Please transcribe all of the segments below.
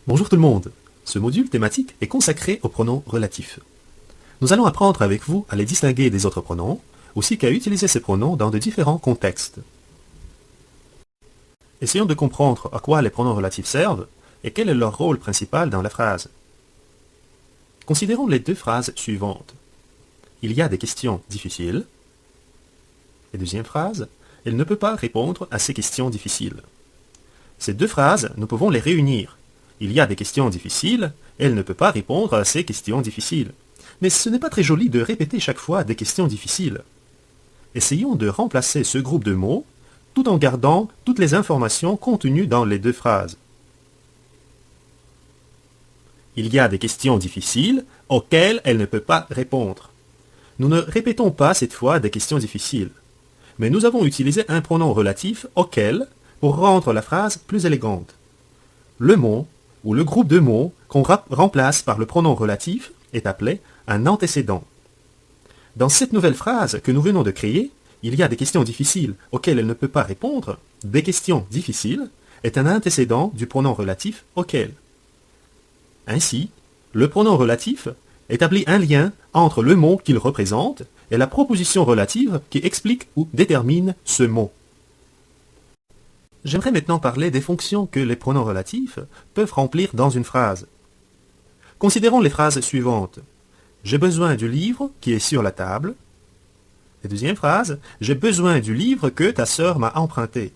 Bonjour tout le monde. Ce module thématique est consacré aux pronoms relatifs. Nous allons apprendre avec vous à les distinguer des autres pronoms, ainsi qu'à utiliser ces pronoms dans de différents contextes. Essayons de comprendre à quoi les pronoms relatifs servent et quel est leur rôle principal dans la phrase. Considérons les deux phrases suivantes. Il y a des questions difficiles. Et deuxième phrase, elle ne peut pas répondre à ces questions difficiles. Ces deux phrases, nous pouvons les réunir. Il y a des questions difficiles, elle ne peut pas répondre à ces questions difficiles. Mais ce n'est pas très joli de répéter chaque fois des questions difficiles. Essayons de remplacer ce groupe de mots tout en gardant toutes les informations contenues dans les deux phrases. Il y a des questions difficiles auxquelles elle ne peut pas répondre. Nous ne répétons pas cette fois des questions difficiles, mais nous avons utilisé un pronom relatif auquel pour rendre la phrase plus élégante. Le mot ou le groupe de mots qu'on remplace par le pronom relatif est appelé un antécédent. Dans cette nouvelle phrase que nous venons de créer, il y a des questions difficiles auxquelles elle ne peut pas répondre. Des questions difficiles est un antécédent du pronom relatif auquel. Ainsi, le pronom relatif établit un lien entre le mot qu'il représente et la proposition relative qui explique ou détermine ce mot. J'aimerais maintenant parler des fonctions que les pronoms relatifs peuvent remplir dans une phrase. Considérons les phrases suivantes. J'ai besoin du livre qui est sur la table. Et deuxième phrase, j'ai besoin du livre que ta sœur m'a emprunté.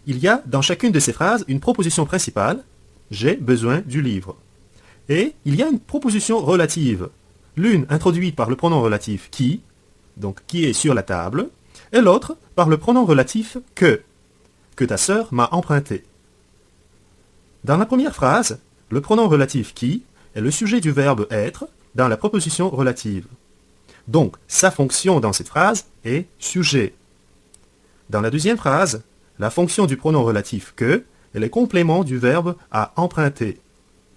Il y a dans chacune de ces phrases une proposition principale, j'ai besoin du livre. Et il y a une proposition relative, l'une introduite par le pronom relatif qui, donc qui est sur la table, et l'autre par le pronom relatif que ta sœur m'a emprunté. Dans la première phrase, le pronom relatif qui est le sujet du verbe être dans la proposition relative. Donc, sa fonction dans cette phrase est sujet. Dans la deuxième phrase, la fonction du pronom relatif que est le complément du verbe à emprunter.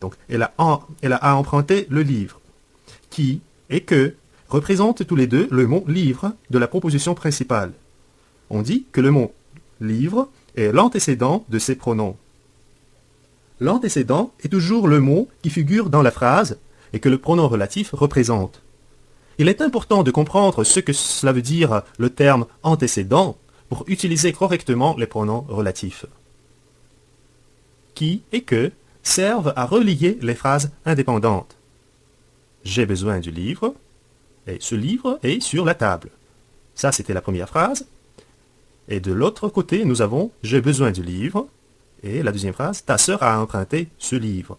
Donc, elle a à emprunter le livre. Qui et que représentent tous les deux le mot livre de la proposition principale. On dit que le mot livre est l'antécédent de ces pronoms. L'antécédent est toujours le mot qui figure dans la phrase et que le pronom relatif représente. Il est important de comprendre ce que cela veut dire le terme antécédent pour utiliser correctement les pronoms relatifs. Qui et que servent à relier les phrases indépendantes. J'ai besoin du livre et ce livre est sur la table. Ça, c'était la première phrase. Et de l'autre côté, nous avons « J'ai besoin du livre » et la deuxième phrase « Ta sœur a emprunté ce livre ».